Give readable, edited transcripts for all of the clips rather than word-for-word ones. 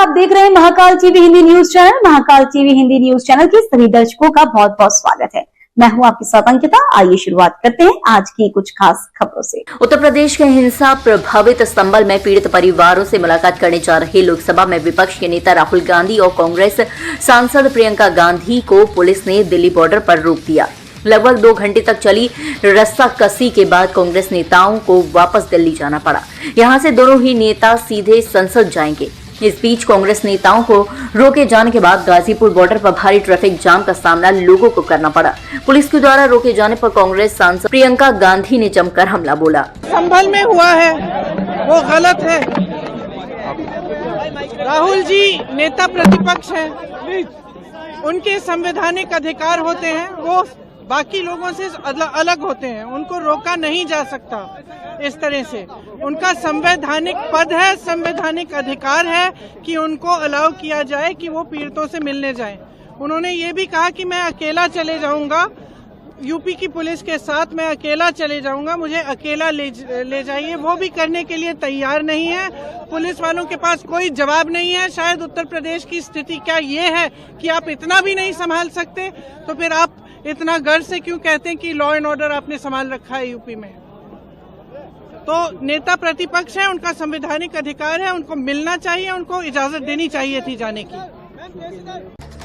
आप देख रहे हैं Mahakal TV Hindi news channel. Mahakal TV Hindi news channel के सभी दर्शकों का बहुत बहुत स्वागत है। मैं हूं आपके साथ अंकिता। आइए शुरुआत करते हैं आज की कुछ खास खबरों से। उत्तर प्रदेश के हिंसा प्रभावित संभल में पीड़ित परिवारों से मुलाकात करने जा रहे लोकसभा में विपक्ष के नेता राहुल गांधी और कांग्रेस सांसद प्रियंका गांधी को पुलिस ने दिल्ली बॉर्डर पर रोक दिया। लगभग 2 घंटे तक चली रस्साकसी के बाद कांग्रेस नेताओं को वापस दिल्ली जाना पड़ा। यहां से दोनों ही नेता सीधे संसद जाएंगे। इस बीच कांग्रेस नेताओं को रोके जाने के बाद गाजीपुर बॉर्डर पर भारी ट्रैफिक जाम का सामना लोगों को करना पड़ा। पुलिस के द्वारा रोके जाने पर कांग्रेस सांसद प्रियंका गांधी ने जमकर हमला बोला। संभल में हुआ है वो गलत है। राहुल जी नेता प्रतिपक्ष हैं, उनके संवैधानिक अधिकार होते हैं, वो बाकी लोगों से अलग होते हैं, उनको रोका नहीं जा सकता। इस तरह से उनका संवैधानिक पद है, संवैधानिक अधिकार है कि उनको अलाउ किया जाए कि वो पीड़ितों से मिलने जाएं। उन्होंने ये भी कहा कि मैं अकेला चले जाऊंगा, यूपी की पुलिस के साथ मैं अकेला चले जाऊंगा, मुझे अकेला ले जाइए। वो भी करने के लिए तैयार नहीं है। पुलिस वालों के पास कोई जवाब नहीं है। शायद उत्तर प्रदेश की स्थिति क्या ये है कि आप इतना भी नहीं संभाल सकते, तो फिर आप इतना गर्व से क्यों कहते हैं कि लॉ एंड ऑर्डर आपने संभाल रखा है यूपी में? तो नेता प्रतिपक्ष है, उनका संवैधानिक अधिकार है, उनको मिलना चाहिए, उनको इजाजत देनी चाहिए थी जाने की।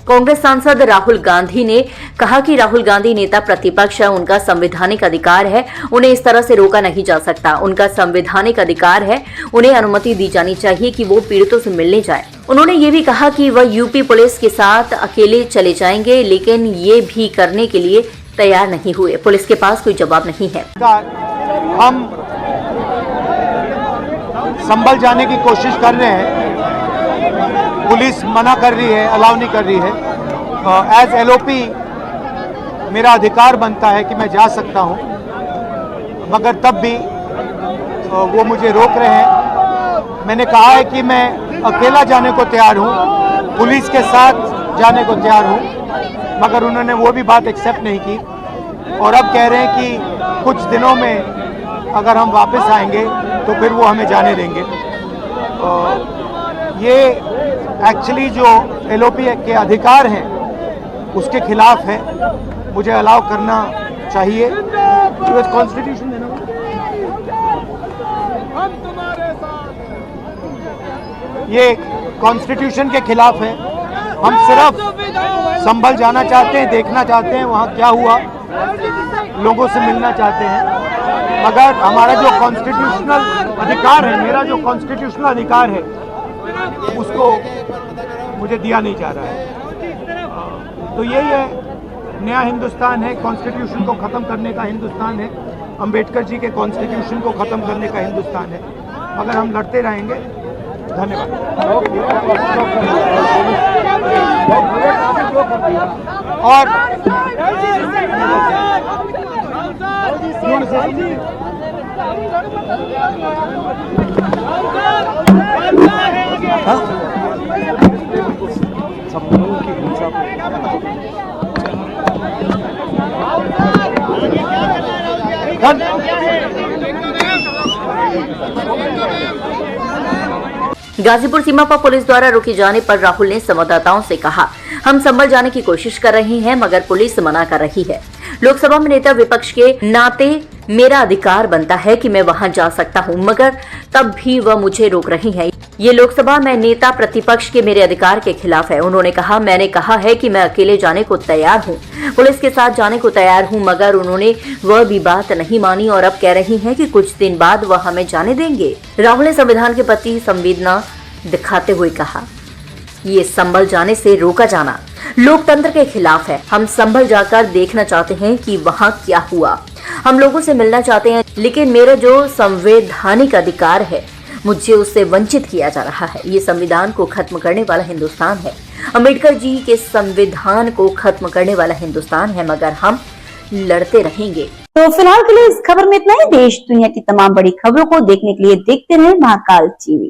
कांग्रेस सांसद राहुल गांधी ने कहा कि राहुल गांधी नेता प्रतिपक्ष है, उनका संवैधानिक अधिकार है, उन्हें इस तरह से रोका नहीं जा सकता। उनका संवैधानिक अधिकार है, उन्हें अनुमति दी जानी चाहिए कि वो पीड़ितों से मिलने जाए। उन्होंने ये भी कहा कि वह यूपी पुलिस के साथ अकेले चले जाएंगे, लेकिन ये भी करने के लिए तैयार नहीं हुए। पुलिस के पास कोई जवाब नहीं है। हम संभल जाने की कोशिश कर रहे हैं, पुलिस मना कर रही है, अलाउ नहीं कर रही है। एज एलओपी मेरा अधिकार बनता है कि मैं जा सकता हूं, मगर तब भी वो मुझे रोक रहे हैं। मैंने कहा है कि मैं अकेला जाने को तैयार हूं, पुलिस के साथ जाने को तैयार हूं, मगर उन्होंने वो भी बात एक्सेप्ट नहीं की और अब कह रहे हैं कि कुछ दिनों में अगर हम वापस आएंगे तो फिर वो हमें जाने देंगे। ये एक्चुअली जो एलओपी के अधिकार हैं उसके खिलाफ है। मुझे अलाउ करना चाहिए। कॉन्स्टिट्यूशन है ना, ये कॉन्स्टिट्यूशन के खिलाफ है। हम सिर्फ संभल जाना चाहते हैं, देखना चाहते हैं वहाँ क्या हुआ, लोगों से मिलना चाहते हैं, मगर हमारा जो कॉन्स्टिट्यूशनल अधिकार है, मेरा जो कॉन्स्टिट्यूशनल अधिकार है, उसको मुझे दिया नहीं जा रहा है। तो यही है, नया हिंदुस्तान है, कॉन्स्टिट्यूशन को ख़त्म करने का हिंदुस्तान है, अंबेडकर जी के कॉन्स्टिट्यूशन को ख़त्म करने का हिंदुस्तान है। मगर हम लड़ते रहेंगे। धन्यवाद। और गाजीपुर सीमा पर पुलिस द्वारा रोके जाने पर राहुल ने संवाददाताओं से कहा, हम संभल जाने की कोशिश कर रहे हैं, मगर पुलिस मना कर रही है। लोकसभा में नेता विपक्ष के नाते मेरा अधिकार बनता है कि मैं वहां जा सकता हूं, मगर तब भी वह मुझे रोक रही हैं। ये लोकसभा में नेता प्रतिपक्ष के मेरे अधिकार के खिलाफ है। उन्होंने कहा, मैंने कहा है कि मैं अकेले जाने को तैयार हूं, पुलिस के साथ जाने को तैयार हूं, मगर उन्होंने वह भी बात नहीं मानी और अब कह रही हैं कि कुछ दिन बाद वह हमें जाने देंगे। राहुल ने संविधान के प्रति संवेदना दिखाते हुए कहा, ये संभल जाने से रोका जाना लोकतंत्र के खिलाफ है। हम संभल जाकर देखना चाहते हैं कि वहाँ क्या हुआ, हम लोगों से मिलना चाहते हैं, लेकिन मेरा जो संवैधानिक अधिकार है मुझे उससे वंचित किया जा रहा है। ये संविधान को खत्म करने वाला हिंदुस्तान है, अम्बेडकर जी के संविधान को खत्म करने वाला हिंदुस्तान है, मगर हम लड़ते रहेंगे। तो फिलहाल के लिए इस खबर में इतना ही। देश दुनिया की तमाम बड़ी खबरों को देखने के लिए देखते रहें महाकाल टीवी।